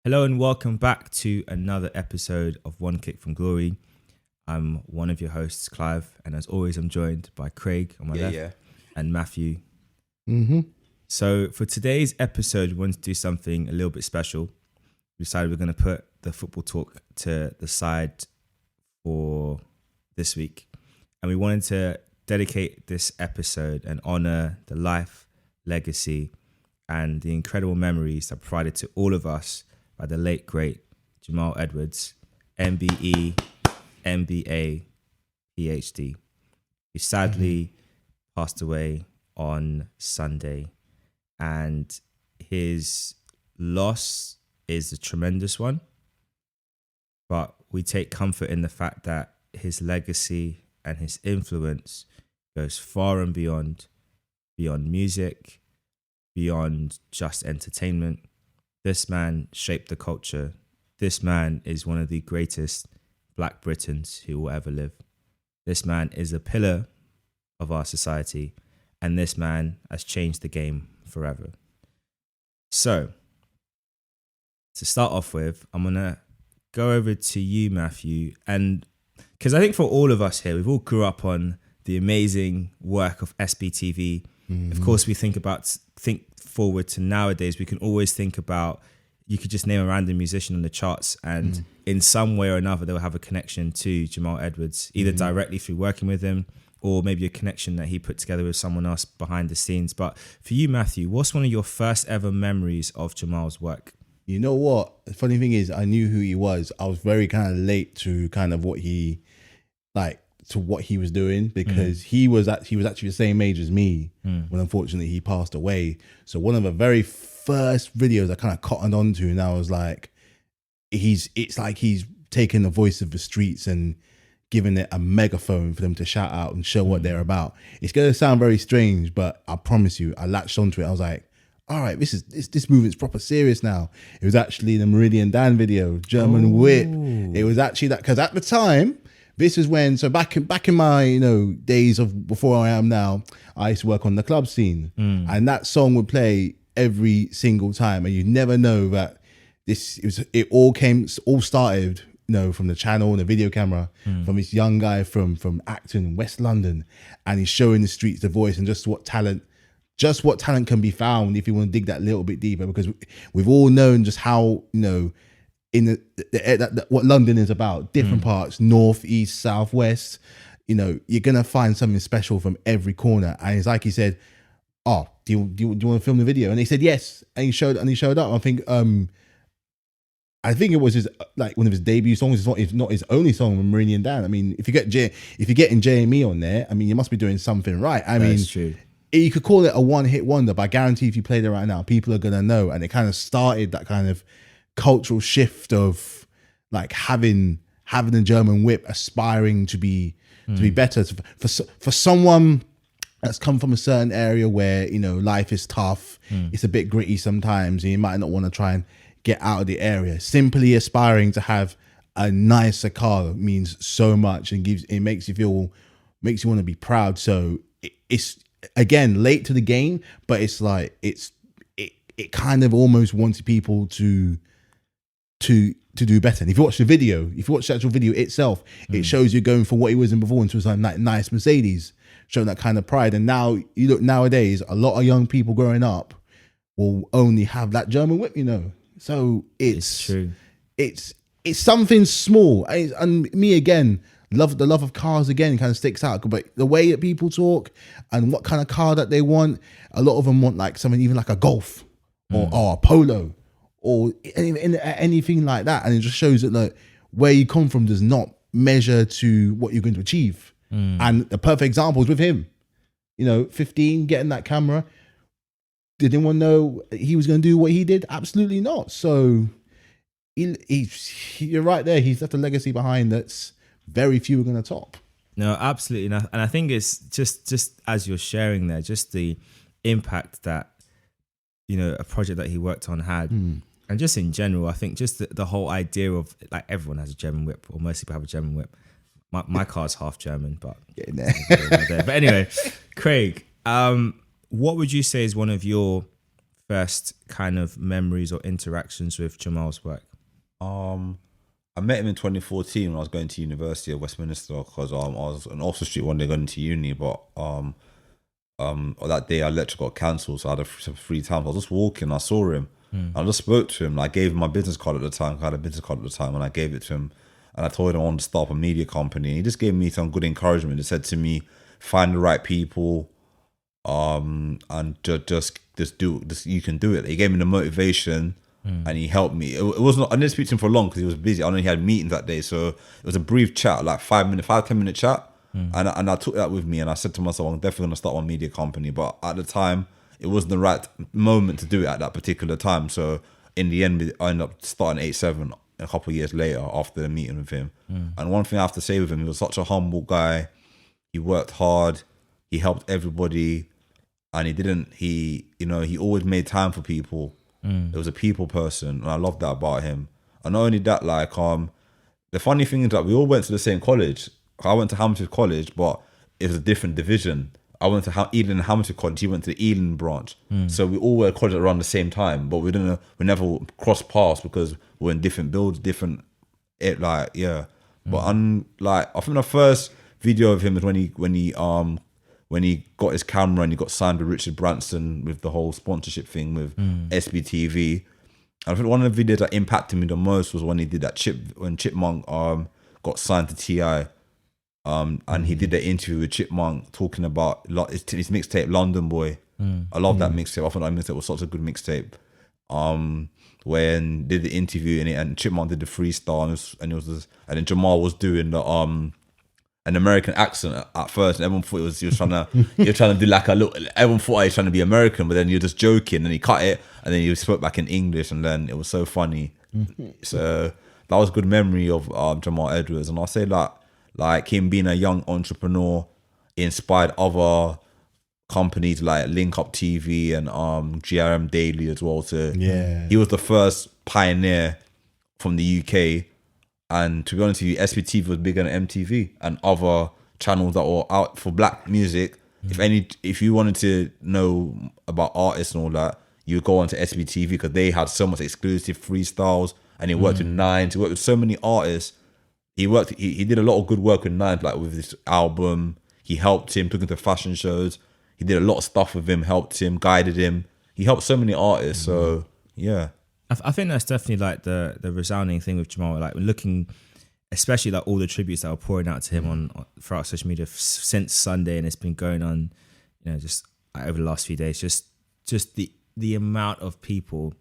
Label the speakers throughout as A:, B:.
A: Hello and welcome back to another episode of One Kick from Glory. I'm one of your hosts, Clive, and as always, I'm joined by Craig on my left and Matthew. So for today's episode, we want to do something a little bit special. We decided we're going to put the football talk to the side for this week. And we wanted to dedicate this episode and honor the life, legacy, and the incredible memories that provided to all of us by the late, great Jamal Edwards, MBE, MBA, PhD, who sadly passed away on Sunday. And his loss is a tremendous one, but we take comfort in the fact that his legacy and his influence goes far and beyond music, beyond just entertainment. This man shaped the culture. This man is one of the greatest Black Britons who will ever live. This man is a pillar of our society, and this man has changed the game forever. So, to start off with, I'm going to go over to you, Matthew, and because I think for all of us here, we've all grew up on the amazing work of SBTV. Of course, we think forward to nowadays, we can always think about, you could just name a random musician on the charts and in some way or another, they'll have a connection to Jamal Edwards, either directly through working with him or maybe a connection that he put together with someone else behind the scenes. But for you, Matthew, what's one of your first ever memories of Jamal's work?
B: You know what? The funny thing is, I knew who he was. I was very kind of late to kind of what he was doing, because he was actually the same age as me when unfortunately he passed away. So one of the very first videos I kind of cottoned onto, and I was like, it's like he's taking the voice of the streets and giving it a megaphone for them to shout out and show what they're about. It's gonna sound very strange, but I promise you, I latched onto it. I was like, all right, this movement's proper serious now. It was actually the Meridian Dan video, German Whip. It was actually that, because at the time, this is when, so back in my days of before I am now, I used to work on the club scene, and that song would play every single time, and you never know that it all started from the channel and the video camera, from this young guy from Acton in West London, and he's showing the streets the voice and just what talent can be found if you want to dig that little bit deeper, because we've all known just how in what London is about, different parts, north, east, south, west, you're gonna find something special from every corner. And it's like he said, oh, do you want to film the video? And they said yes, and he showed up. I think it was his one of his debut songs. It's not his only song with Meridian Dan. I mean, if you're getting JME on there, I mean, you must be doing something right.
A: That's true.
B: You could call it a one-hit wonder, but I guarantee if you played it right now, people are gonna know. And it kind of started that kind of cultural shift of like having a German whip, aspiring to be better. For someone that's come from a certain area where life is tough, it's a bit gritty sometimes, and you might not want to try and get out of the area. Simply aspiring to have a nicer car means so much, and makes you want to be proud. So it's again late to the game, but it's like it kind of almost wanted people to do better. And if you watch the actual video itself, it shows you going from what he was in before into like nice Mercedes, showing that kind of pride. And now you look nowadays, a lot of young people growing up will only have that German whip, So it's
A: true.
B: It's something small. And me again, the love of cars again kind of sticks out. But the way that people talk and what kind of car that they want, a lot of them want like something even like a Golf or a Polo, or anything like that. And it just shows that where you come from does not measure to what you're going to achieve. And the perfect example is with him. 15, getting that camera. Did anyone know he was going to do what he did? Absolutely not. So you're right there. He's left a legacy behind that's very few are going to top.
A: No, absolutely not. And I think it's just as you're sharing there, just the impact that, a project that he worked on had. And just in general, I think just the whole idea of like everyone has a German whip, or most people have a German whip. My car's half German, but
B: getting there.
A: But anyway, Craig, what would you say is one of your first kind of memories or interactions with Jamal's work?
C: I met him in 2014 when I was going to University of Westminster because I was on Oxford Street one day going to uni, but that day our lecture got cancelled, so I had some free time. I was just walking, I saw him, I just spoke to him. I gave him my business card at the time. I had a business card at the time, and I gave it to him, and I told him I wanted to start up a media company. He just gave me some good encouragement. He said to me, "Find the right people, and just do this. You can do it." He gave me the motivation. And he helped me. It wasn't. I didn't speak to him for long because he was busy. I know he had meetings that day, so it was a brief chat, like 5-10 minute chat. And I took that with me, and I said to myself, I'm definitely gonna start my media company. But at the time, it wasn't the right moment to do it at that particular time. So in the end, I ended up starting EightSeven a couple of years later after the meeting with him. And one thing I have to say with him, he was such a humble guy. He worked hard. He helped everybody, and he always made time for people. It was a people person, and I love that about him. And not only that, like the funny thing is that we all went to the same college. I went to Hammersmith College, but it was a different division. I went to Ealing and Hammersmith College. He went to the Ealing branch. So we all were at college around the same time, but we never crossed paths because we're in different builds, But I think the first video of him is when he got his camera and he got signed with Richard Branson with the whole sponsorship thing with SBTV. I think one of the videos that impacted me the most was when he did that when Chipmunk got signed to T.I. And he did the interview with Chipmunk talking about his mixtape London Boy. I love that mixtape. I thought that mixtape was such a good mixtape. When did the interview and Chipmunk did the freestyle and then Jamal was doing the an American accent at first, and everyone thought he was trying to do like a look. Everyone thought he was trying to be American, but then you're just joking, and he cut it, and then he spoke back in English, and then it was so funny. So that was a good memory of Jamal Edwards, and I'll say that like him being a young entrepreneur, inspired other companies like Link Up TV and GRM Daily as well. He was the first pioneer from the UK. And to be honest with you, SBTV was bigger than MTV and other channels that were out for black music. If you wanted to know about artists and all that, you would go on to SBTV because they had so much exclusive freestyles, and he worked with Nines. He worked with so many artists. He did a lot of good work with Nines, like with this album. He helped him, took him to fashion shows. He did a lot of stuff with him, helped him, guided him. He helped so many artists. So yeah.
A: I think that's definitely like the resounding thing with Jamal, like looking, especially like all the tributes that are pouring out to him on throughout social media since Sunday, and it's been going on, just over the last few days. Just the amount of people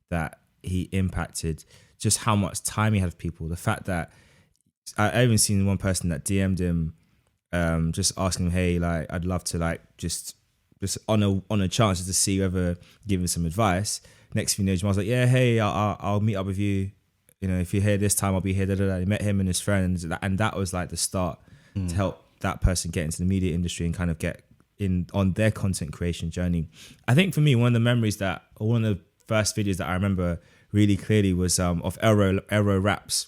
A: that he impacted, just how much time he had with people. The fact that I even seen one person that DM'd him, just asking him, hey, like I'd love to like just on a chance to see whether give him some advice. Next thing you know, Jamal's like, yeah, hey, I'll meet up with you. If you're here this time, I'll be here. He met him and his friends, and that was like the start to help that person get into the media industry and kind of get in on their content creation journey. I think for me, one of the first videos that I remember really clearly was of Elro Raps.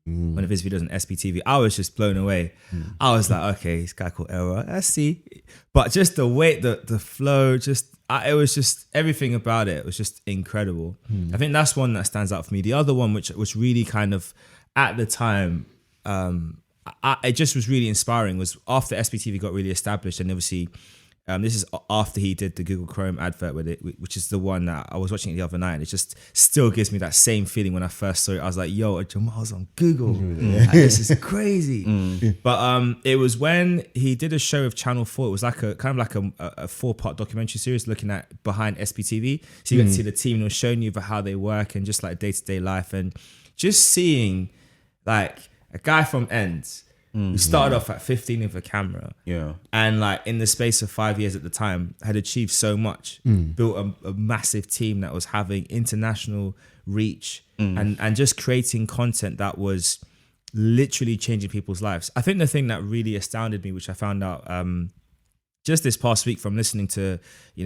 A: One of his videos on SBTV. I was just blown away. I was like, okay, this guy called Elro, I see. But just the way, the flow, it was just everything about it was just incredible. I think that's one that stands out for me. The other one, which was really kind of at the time, it just was really inspiring, was after SBTV got really established, and obviously this is after he did the Google Chrome advert with it, which is the one that I was watching it the other night, and it just still gives me that same feeling when I first saw it. I was like, yo, Jamal's on Google. Like, this is crazy. But it was when he did a show with Channel 4. It was like a 4-part documentary series looking at behind SBTV. So you get to see the team, and it was showing you about how they work and just like day-to-day life, and just seeing like a guy from Ends who started off at 15 with a camera, and like in the space of 5 years at the time had achieved so much, built a massive team that was having international reach, and just creating content that was literally changing people's lives. I think the thing that really astounded me, which I found out just this past week from listening to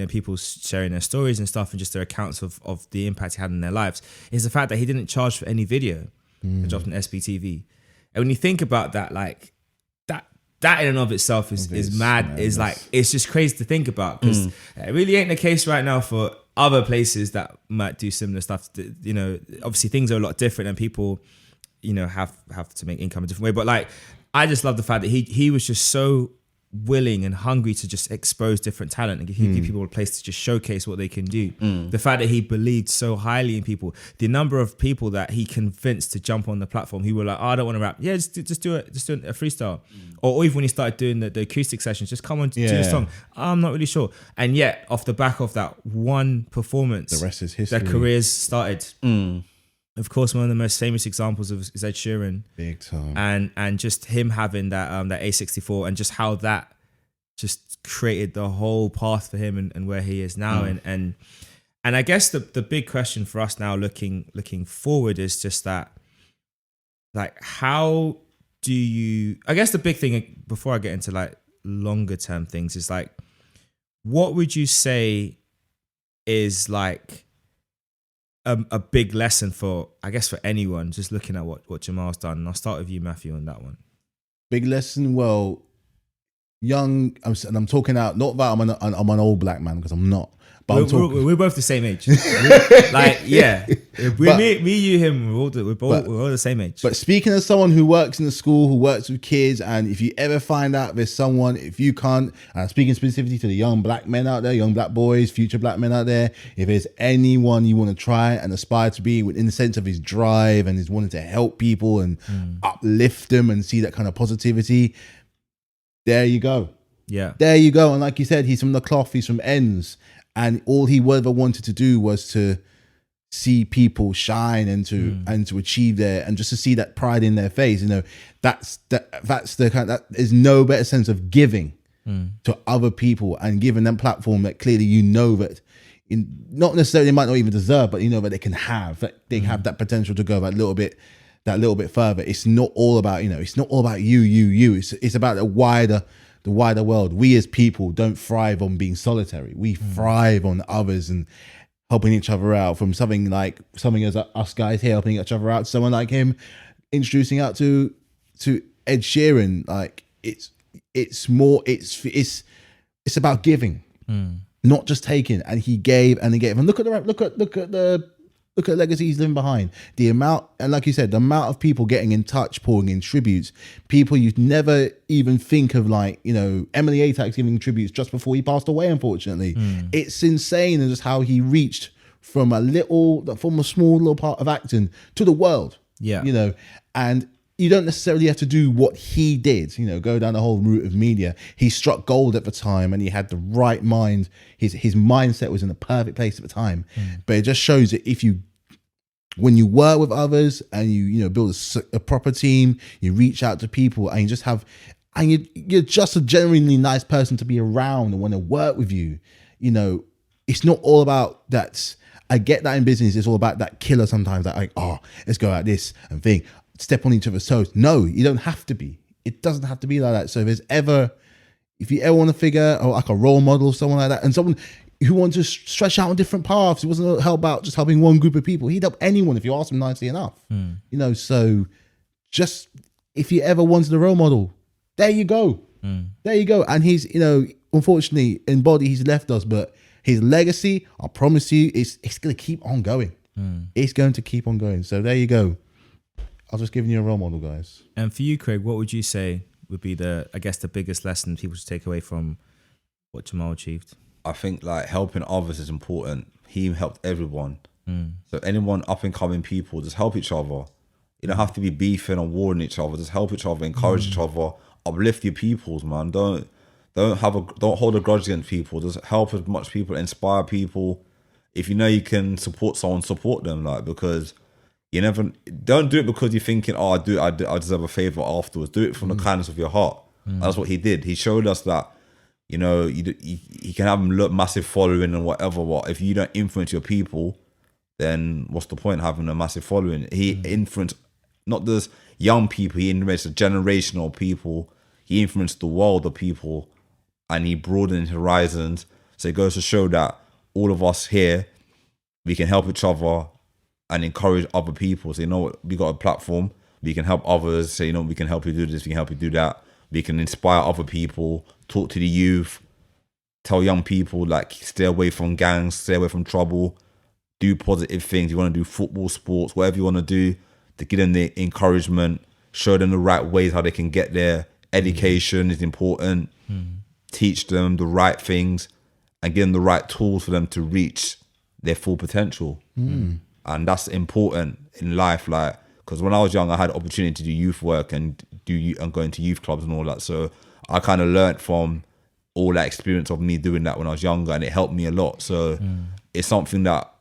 A: people sharing their stories and stuff, and just their accounts of the impact he had in their lives, is the fact that he didn't charge for any video that dropped on SBTV. And when you think about that, like that in and of itself is mad. Is like, it's just crazy to think about, because it really ain't the case right now for other places that might do similar stuff. You know, obviously things are a lot different, and people, you know, have to make income a different way. But like, I just love the fact that he was just so willing and hungry to just expose different talent and give people a place to just showcase what they can do. The fact that he believed so highly in people, the number of people that he convinced to jump on the platform who were like, oh, I don't want to rap. Yeah, just do it. Just do a freestyle. Or even when he started doing the acoustic sessions, just come on to do a song. I'm not really sure. And yet, off the back of that one performance,
B: the rest is history.
A: Their careers started. Of course, one of the most famous examples of is Ed Sheeran.
B: Big time.
A: And just him having that A64 and just how that just created the whole path for him and where he is now. And I guess the big question for us now looking forward is just that, like, how do you, I guess the big thing before I get into like longer term things is like, what would you say is like a big lesson for, I guess, for anyone just looking at what Jamal's done? And I'll start with you, Matthew, on that one.
B: Big lesson. Well, young, I'm talking out, not that I'm an old black man, because I'm not. But
A: we're both the same age. Me, you, him, we're all the same age.
B: But speaking as someone who works in a school, who works with kids, and if you ever find out there's someone, if you can't, and I'm speaking specifically to the young black men out there, young black boys, future black men out there, if there's anyone you want to try and aspire to be in the sense of his drive and his wanting to help people and uplift them and see that kind of positivity, there you go.
A: Yeah.
B: There you go. And like you said, he's from the cloth, he's from ends. And all he ever wanted to do was to see people shine and to achieve and just to see that pride in their face. You know, that's the kind that there's no better sense of giving to other people and giving them platform that clearly you know that not necessarily they might not even deserve, but you know that they can have that potential to go that little bit further. It's not all about, you know, it's not all about you. It's about the wider world. We as people don't thrive on being solitary. We thrive on others and helping each other out, from something as us guys here helping each other out, someone like him introducing out to Ed Sheeran. Like it's about giving, not just taking. And he gave and he gave. And look at the legacy he's leaving behind. The amount, and like you said, the amount of people getting in touch, pouring in tributes, people you'd never even think of, like, you know, Emily Atax giving tributes just before he passed away, unfortunately. It's insane, and just how he reached from a small little part of acting to the world. Yeah. You know, and you don't necessarily have to do what he did, you know, go down the whole route of media. He struck gold at the time and he had the right mind. His mindset was in the perfect place at the time. But it just shows that when you work with others and you know, build a proper team, you reach out to people and you're just a genuinely nice person to be around and want to work with you. You know, it's not all about that. I get that in business. It's all about that killer sometimes, that like, oh, let's go at this and thing. Step on each other's toes. No, you don't have to be. It doesn't have to be like that. So if you ever want to figure out like a role model, someone like that, and someone who wants to stretch out on different paths, he wasn't just helping one group of people. He'd help anyone if you ask him nicely enough. You know, so just if you ever wanted a role model, there you go. There you go. And he's, you know, unfortunately, embodied, he's left us, but his legacy, I promise you, it's going to keep on going. It's going to keep on going. So there you go. I was just giving you a role model, guys.
A: And for you, Craig, what would you say would be the biggest lesson people should take away from what Jamal achieved?
C: I think like helping others is important. He helped everyone. So anyone up and coming people, just help each other. You don't have to be beefing or warring each other. Just help each other, encourage each other, uplift your peoples, man. Don't hold a grudge against people. Just help as much people, inspire people. If you know you can support someone, support them, like, because you never, don't do it because you're thinking, oh, I deserve a favor afterwards. Do it from the kindness of your heart. That's what he did. He showed us that, you know, he can have a massive following and whatever. But if you don't influence your people, then what's the point of having a massive following? He influenced not just young people, he influenced a generation of people. He influenced the world of people, and he broadened his horizons. So it goes to show that all of us here, we can help each other and encourage other people. So, you know what, we got a platform, we can help others. Say, you know, we can help you do this, we can help you do that. We can inspire other people, talk to the youth. tell young people like stay away from gangs, stay away from trouble, do positive things. You want to do football, sports, whatever you want to do, to give them the encouragement, show them the right ways how they can get there. Education is important. Teach them the right things and give them the right tools for them to reach their full potential. And that's important in life, like, because when I was young, I had the opportunity to do youth work and go into youth clubs and all that. So I kind of learned from all that experience of me doing that when I was younger, and it helped me a lot. So it's something that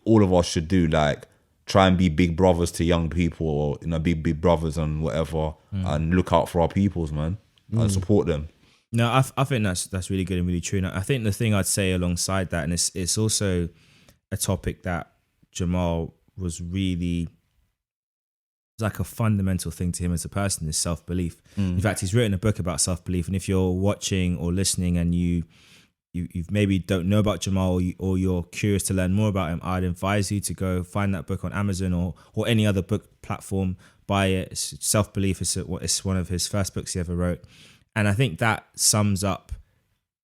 C: all of us should do, like try and be big brothers to young people, or be big brothers and whatever, and look out for our peoples, man, and support them.
A: No, I think that's really good and really true. And I think the thing I'd say alongside that, and it's also a topic that Jamal was really, it's like a fundamental thing to him as a person, is self-belief. In fact, he's written a book about self-belief. And if you're watching or listening and you maybe don't know about Jamal, or you're curious to learn more about him, I'd advise you to go find that book on Amazon or any other book platform. Buy it. It's Self-Belief. It's one of his first books he ever wrote. And I think that sums up,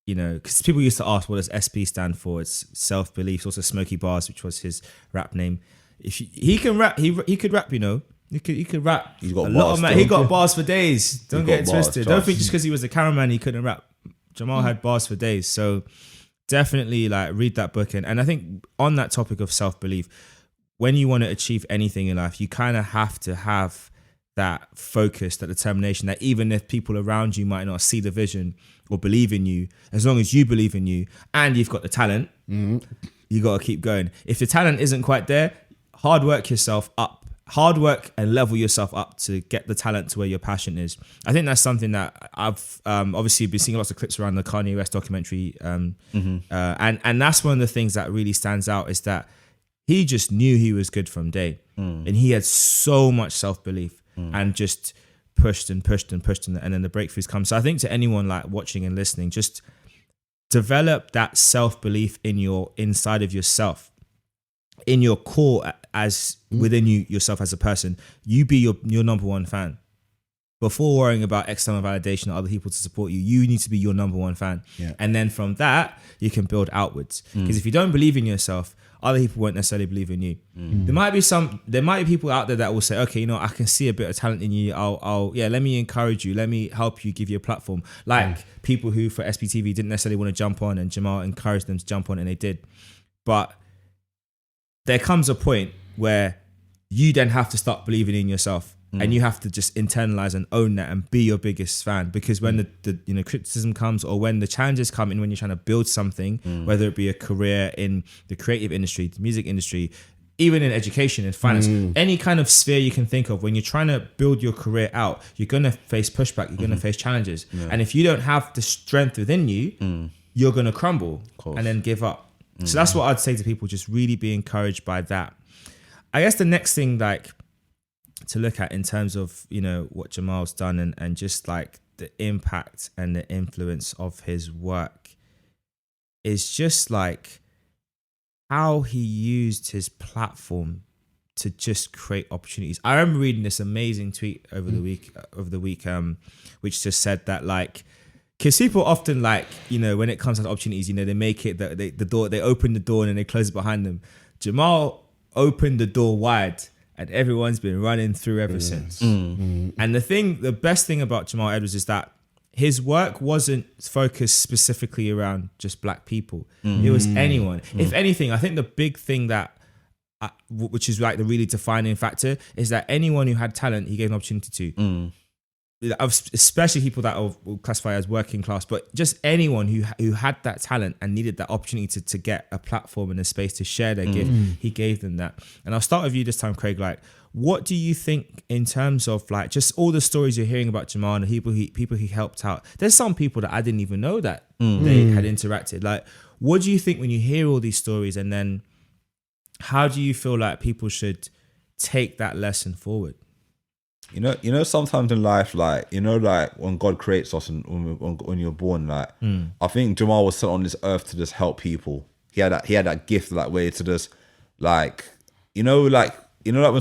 A: because people used to ask, what does SB stand for? It's self-belief. It's also Smokey Bars, which was his rap name. He can rap. He could rap, He could rap.
C: He's got
A: a lot
C: bars
A: of He got bars for days. Don't get it twisted. Don't think just because he was a cameraman he couldn't rap. Jamal had bars for days. So definitely read that book. And I think on that topic of self-belief, when you want to achieve anything in life, you kind of have to have that focus, that determination, that even if people around you might not see the vision or believe in you, as long as you believe in you and you've got the talent, you got to keep going. If the talent isn't quite there, hard work and level yourself up to get the talent to where your passion is. I think that's something that I've obviously been seeing lots of clips around the Kanye West documentary. And that's one of the things that really stands out, is that he just knew he was good from day. And he had so much self-belief and just pushed and then the breakthroughs come. So I think to anyone watching and listening, just develop that self-belief inside of yourself, in your core, as within yourself as a person. You be your number one fan. Before worrying about external validation or other people to support you, you need to be your number one fan. Yeah. And then from that, you can build outwards. Because if you don't believe in yourself, other people won't necessarily believe in you. There might be people out there that will say, okay, I can see a bit of talent in you. Let me encourage you. Let me help you, give you a platform. People who for SPTV didn't necessarily want to jump on, and Jamal encouraged them to jump on, and they did. But there comes a point where you then have to start believing in yourself, and you have to just internalize and own that and be your biggest fan. Because when the criticism comes, or when the challenges come in, when you're trying to build something, whether it be a career in the creative industry, the music industry, even in education and finance, any kind of sphere you can think of, when you're trying to build your career out, you're going to face pushback, you're going to face challenges. And if you don't have the strength within you, you're going to crumble and then give up. So that's what I'd say to people, just really be encouraged by that. I guess the next thing to look at in terms of, what Jamal's done and just the impact and the influence of his work is just how he used his platform to just create opportunities. I remember reading this amazing tweet over the week, which just said that because people often when it comes to opportunities, they make it that they open the door and then they close it behind them. Jamal opened the door wide, and everyone's been running through ever since. And the best thing about Jamal Edwards is that his work wasn't focused specifically around just black people. It was anyone. If anything, I think the big thing that, which is the really defining factor, is that anyone who had talent, he gave an opportunity to. Especially people that are classified as working class, but just anyone who had that talent and needed that opportunity to get a platform and a space to share their gift, he gave them that. And I'll start with you this time, Craig. What do you think in terms of just all the stories you're hearing about Jamal and the people he helped out? There's some people that I didn't even know that they had interacted. What do you think when you hear all these stories, and then how do you feel people should take that lesson forward?
C: Sometimes in life, when God creates us and when you're born, I think Jamal was sent on this earth to just help people. He had that gift, that way to just when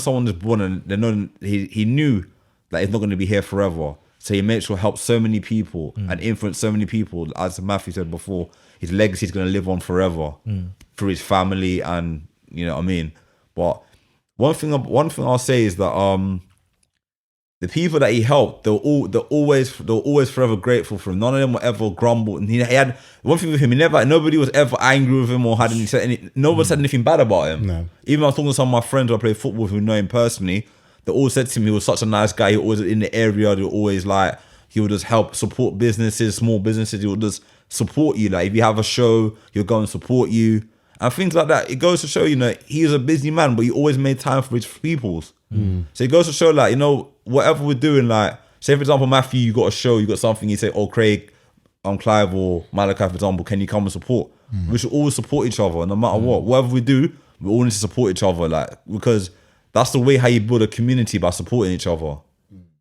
C: someone is born and they know he knew that he's not going to be here forever. So he makes sure to help so many people and influence so many people. As Matthew said before, his legacy is going to live on forever through his family, and you know what I mean. But one thing I'll say is that the people that he helped, they're always forever grateful for him. None of them were ever grumbled. And he had one thing with him. Nobody was ever angry with him or had no one said anything bad about him.
B: No.
C: Even when I was talking to some of my friends who I play football with who know him personally, they all said to me he was such a nice guy. He was always in the area. He would just help support businesses, small businesses. He would just support you. Like if you have a show, he'll go and support you and things like that. It goes to show, you know, he is a busy man, but he always made time for his peoples. So it goes to show, like, you know, whatever we're doing, like, say for example, Matthew, you got a show, you got something, you say, oh, Craig, Clive or Malachi, for example, can you come and support? We should always support each other, no matter what. Whatever we do, we all need to support each other, like, because that's the way how you build a community, by supporting each other.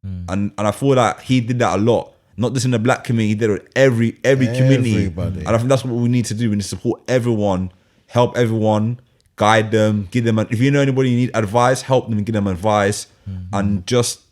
C: And I feel like he did that a lot, not just in the black community, he did it with every community.
B: Everybody.
C: And I think that's what we need to do. We need to support everyone, help everyone, guide them, give them. If you know anybody you need advice, help them and give them advice, and just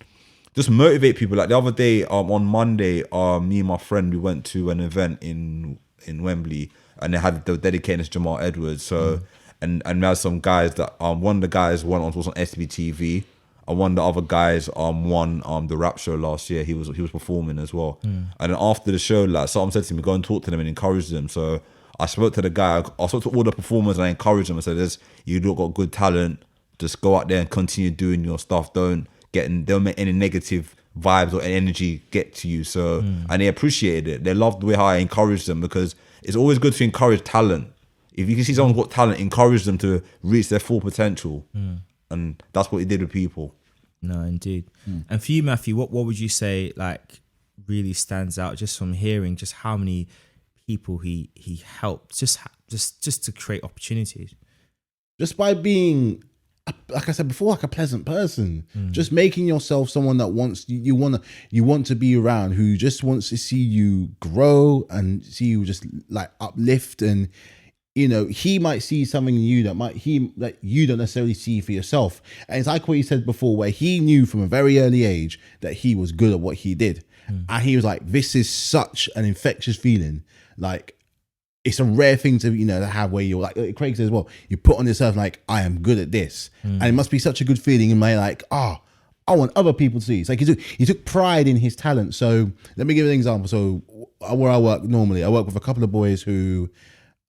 C: motivate people. Like the other day, on Monday, me and my friend, we went to an event in Wembley, and they had the dedicated to Jamal Edwards. So and we had some guys that one of the guys was on SBTV, and one of the other guys won the rap show last year. He was performing as well. And then after the show, like someone said to me, go and talk to them and encourage them. So I spoke to the guy, I spoke to all the performers and I encouraged them. I said, you got good talent, just go out there and continue doing your stuff. Don't make any negative vibes or energy get to you. So and they appreciated it. They loved the way how I encouraged them, because it's always good to encourage talent. If you can see someone's got talent, encourage them to reach their full potential. And that's what he did with people.
A: No, indeed. And for you, Matthew, what would you say like really stands out just from hearing just how many people he helped just to create opportunities?
B: Just by being, like I said before, like a pleasant person. Just making yourself someone that you want to be around, who just wants to see you grow and see you just like uplift. And you know, he might see something in you that you don't necessarily see for yourself. And it's like what you said before, where he knew from a very early age that he was good at what he did. And he was like, this is such an infectious feeling. Like, it's a rare thing to, you know, to have, where you're like Craig says, well, you put on yourself like, I am good at this. And it must be such a good feeling in my, like, I want other people to see. It's like he took pride in his talent. So let me give you an example. So where I work normally, I work with a couple of boys who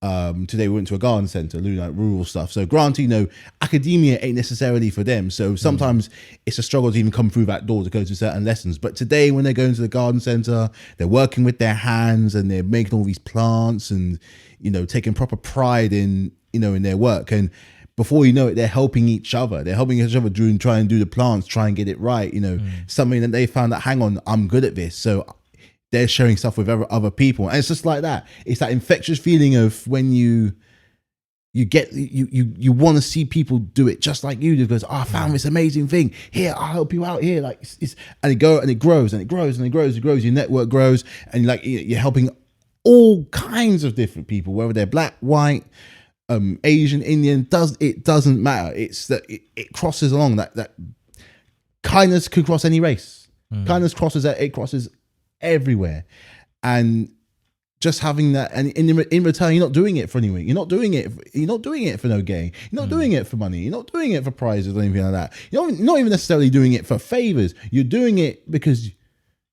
B: today we went to a garden centre, like rural stuff. So granted, you know, academia ain't necessarily for them. So sometimes it's a struggle to even come through that door to go to certain lessons. But today, when they're going to the garden centre, they're working with their hands and they're making all these plants and, you know, taking proper pride in, you know, in their work. And before you know it, they're helping each other. They're helping each other try and do the plants, try and get it right. You know, something that they found that, hang on, I'm good at this. So they're sharing stuff with other people. And it's just like that. It's that infectious feeling of when you want to see people do it just like you do, because I found this amazing thing here, I'll help you out here. Like and it grows and it grows and it grows. Your network grows, and like you're helping all kinds of different people, whether they're black, white, Asian, Indian, it doesn't matter. It's that it crosses along that kindness could cross any race. Kindness crosses everywhere. And just having that, and in return, you're not doing it for anything. You're not doing it for no gain. You're not doing it for money. You're not doing it for prizes or anything like that. You're not even necessarily doing it for favors. You're doing it because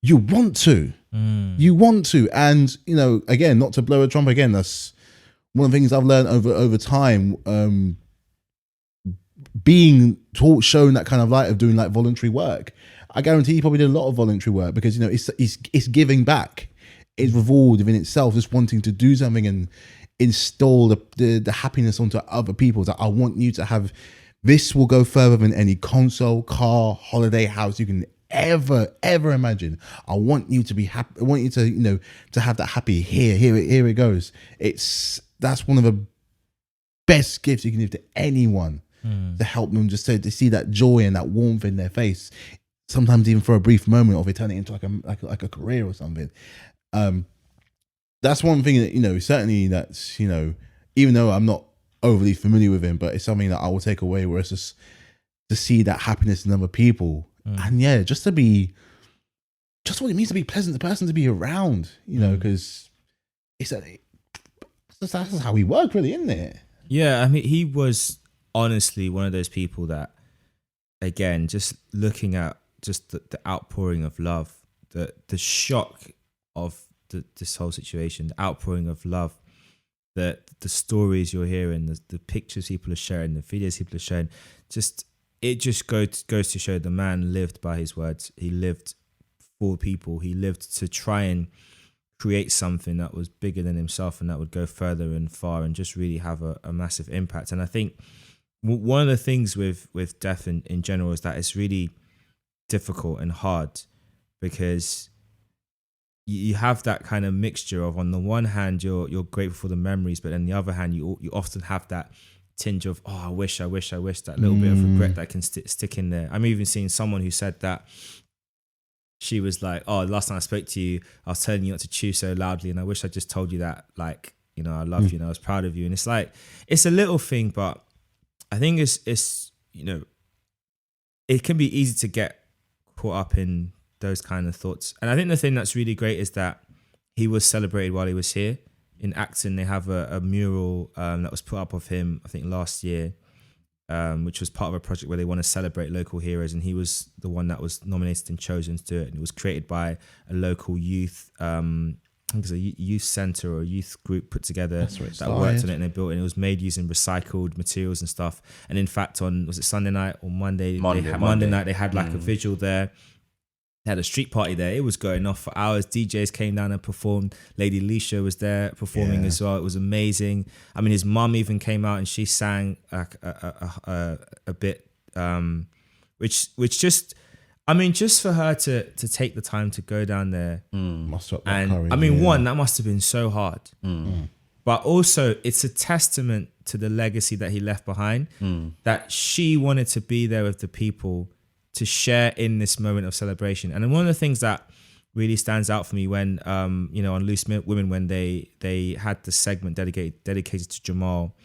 B: you want to. You want to. And, you know, again, not to blow a trumpet again, that's one of the things I've learned over time, being shown that kind of light of doing like voluntary work. I guarantee you probably did a lot of voluntary work, because, you know, it's giving back. It's reward within itself, just wanting to do something and install the happiness onto other people, that I want you to have. This will go further than any console, car, holiday, house you can ever imagine. I want you to be happy. I want you to, you know, to have that happy. Here it goes. That's one of the best gifts you can give to anyone, to help them just to see that joy and that warmth in their face. Sometimes even for a brief moment, or if they turn it into like a career or something. That's one thing that, you know, certainly that's, you know, even though I'm not overly familiar with him, but it's something that I will take away, where it's just to see that happiness in other people. And yeah, just to be just what it means to be a pleasant person to be around, you know, because that's how we work, really, isn't it?
A: Yeah, I mean, he was honestly one of those people that, again, just looking at just the outpouring of love, the shock of this whole situation, the outpouring of love, the stories you're hearing, the pictures people are sharing, the videos people are sharing, it just goes to show the man lived by his words. He lived for people. He lived to try and create something that was bigger than himself and that would go further and far and just really have a massive impact. And I think one of the things with death in general is that it's really difficult and hard, because you have that kind of mixture of, on the one hand, you're grateful for the memories, but on the other hand, you often have that tinge of, I wish, that little bit of regret that can stick in there. I'm even seeing someone who said that she was like, the last time I spoke to you, I was telling you not to chew so loudly, and I wish I just told you that, like, you know, I love you and I was proud of you. And it's like, it's a little thing, but I think it's you know, it can be easy to get caught up in those kind of thoughts. And I think the thing that's really great is that he was celebrated while he was here. In Acton, they have a mural that was put up of him, I think last year, which was part of a project where they want to celebrate local heroes, and he was the one that was nominated and chosen to do it. And it was created by a local youth, I think it's a youth centre or a youth group put together that worked on it, and they built it. And it was made using recycled materials and stuff. And in fact, was it Sunday night or Monday night, they had like a vigil there. They had a street party there. It was going off for hours. DJs came down and performed. Lady Leisha was there performing as well. It was amazing. I mean, his mum even came out and she sang like a bit, which just, I mean, just for her to take the time to go down there.
B: Must have
A: and
B: courage,
A: I mean, one, that must have been so hard. But also, it's a testament to the legacy that he left behind, that she wanted to be there with the people to share in this moment of celebration. And one of the things that really stands out for me when, you know, on Loose Women, when they had the segment dedicated to Jamal,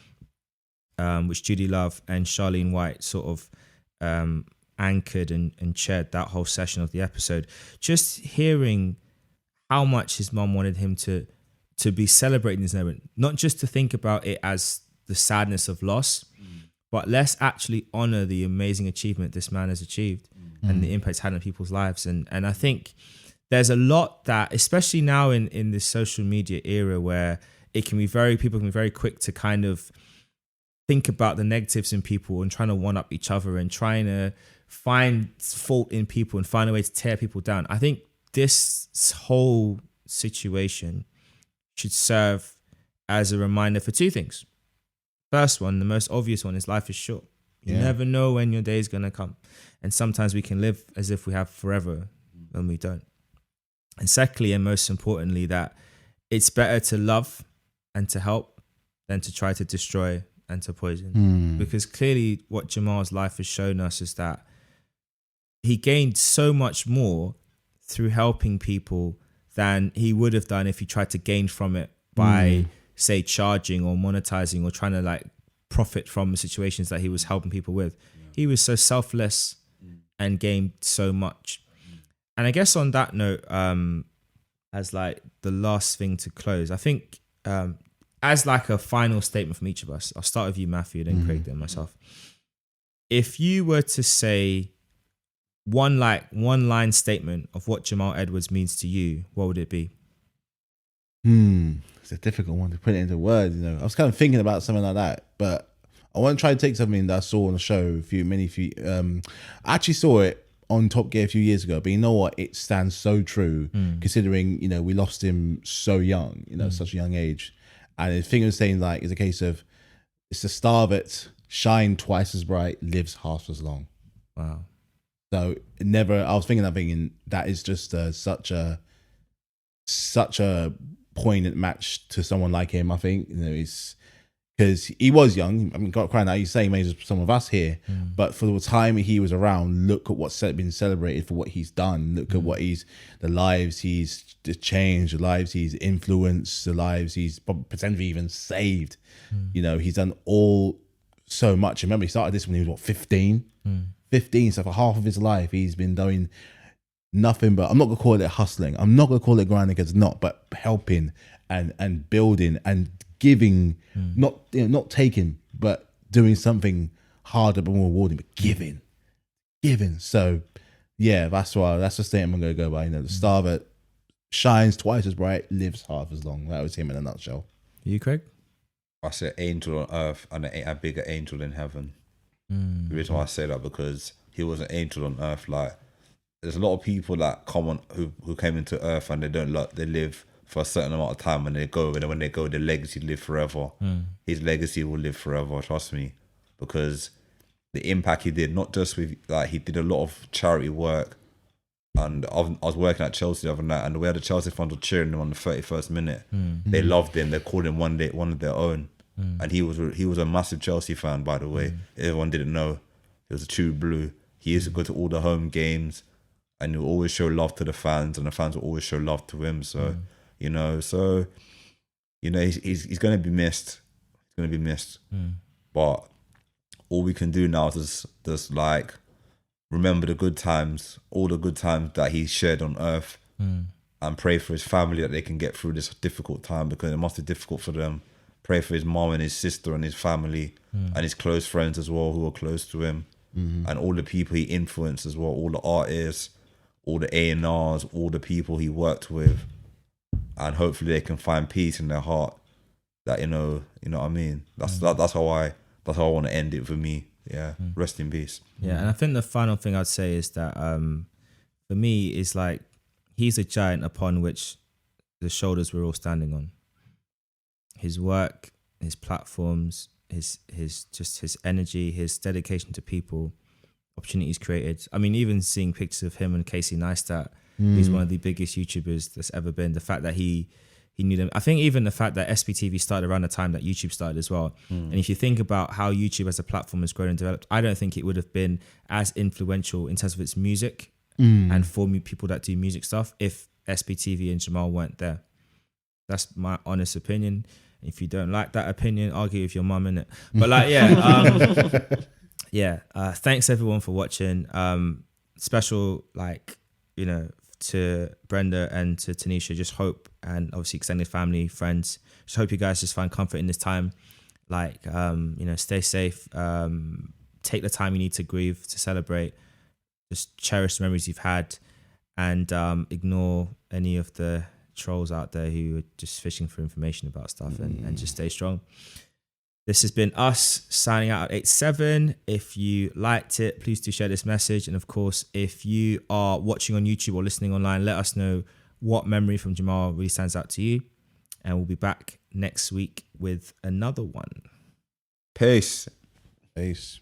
A: which Judy Love and Charlene White sort of anchored and chaired that whole session of the episode, just hearing how much his mum wanted him to be celebrating this moment, not just to think about it as the sadness of loss, but let's actually honor the amazing achievement this man has achieved and the impact it's had on people's lives. And I think there's a lot that, especially now in this social media era, where people can be very quick to kind of think about the negatives in people and trying to one up each other and trying to find fault in people and find a way to tear people down. I think this whole situation should serve as a reminder for two things. First one, the most obvious one, is life is short. You never know when your day is going to come. And sometimes we can live as if we have forever when we don't. And secondly, and most importantly, that it's better to love and to help than to try to destroy and to poison. Because clearly what Jamal's life has shown us is that he gained so much more through helping people than he would have done if he tried to gain from it by say charging or monetizing or trying to like profit from the situations that he was helping people with. He was so selfless and gained so much. And I guess on that note, as like the last thing to close, I think as like a final statement from each of us, I'll start with you, Matthew, then Craig, then myself. If you were to say one line statement of what Jamal Edwards means to you, what would it be?
B: It's a difficult one to put it into words, you know. I was kind of thinking about something like that, but I want to try to take something that I saw on the show I actually saw it on Top Gear a few years ago, but you know what? It stands so true considering, you know, we lost him so young, you know, such a young age. And the thing I was saying, like, is a case of, it's the star that shine twice as bright, lives half as long.
A: Wow.
B: So I was thinking that is just such a poignant match to someone like him. I think, you know, it's because he was young. I mean, God crying out, he's the same age as some of us here, but for the time he was around, look at what's been celebrated for what he's done. Look at the lives he's changed, the lives he's influenced, the lives he's potentially even saved. You know, he's done so much. Remember, he started this when he was 15. 15, so for half of his life he's been doing nothing but, I'm not gonna call it hustling. I'm not gonna call it grinding because it's not, but helping and building and giving, not taking, but doing something harder but more rewarding, but giving. So yeah, that's the statement I'm gonna go by. The star that shines twice as bright lives half as long. That was him in a nutshell.
A: You, Craig?
C: I said angel on earth and a bigger angel in heaven. The reason why I say that, because he was an angel on earth. Like, there's a lot of people that come on who came into earth and they live for a certain amount of time and they go, and when they go, their legacy live forever. His legacy will live forever, trust me, because the impact he did, not just with, like, he did a lot of charity work. And I was working at Chelsea the other night, and the way the Chelsea fans were cheering him on the 31st minute, they loved him. They called him one of their own, and he was a massive Chelsea fan, by the way. Everyone didn't know. He was a true blue. He used to go to all the home games, and he would always show love to the fans, and the fans would always show love to him. So, he's going to be missed. He's going to be missed. But all we can do now is just like, remember the good times, all the good times that he shared on earth, and pray for his family that they can get through this difficult time, because it must be difficult for them. Pray for his mom and his sister and his family and his close friends as well, who are close to him, and all the people he influenced as well, all the artists, all the A&Rs, all the people he worked with, and hopefully they can find peace in their heart. That you know what I mean. That's how I want to end it for me. Yeah, rest in peace.
A: Yeah, and I think the final thing I'd say is that for me, is like, he's a giant upon which the shoulders we're all standing on. His work, his platforms, his energy, his dedication to people, opportunities created. I mean, even seeing pictures of him and Casey Neistat, who's one of the biggest YouTubers that's ever been. The fact that he knew them. I think even the fact that SBTV started around the time that YouTube started as well. And if you think about how YouTube as a platform has grown and developed, I don't think it would have been as influential in terms of its music and for people that do music stuff if SBTV and Jamal weren't there. That's my honest opinion. If you don't like that opinion, argue with your mum, innit? But like, thanks everyone for watching. Special, like, to Brenda and to Tanisha, just hope, and obviously extended family, friends, just hope you guys just find comfort in this time. Like, stay safe, take the time you need to grieve, to celebrate, just cherish the memories you've had, and ignore any of the trolls out there who are just fishing for information about stuff, and just stay strong. This has been us signing out at EightSeven. If you liked it, please do share this message. And of course, if you are watching on YouTube or listening online, let us know what memory from Jamal really stands out to you. And we'll be back next week with another one.
C: Peace.
B: Peace.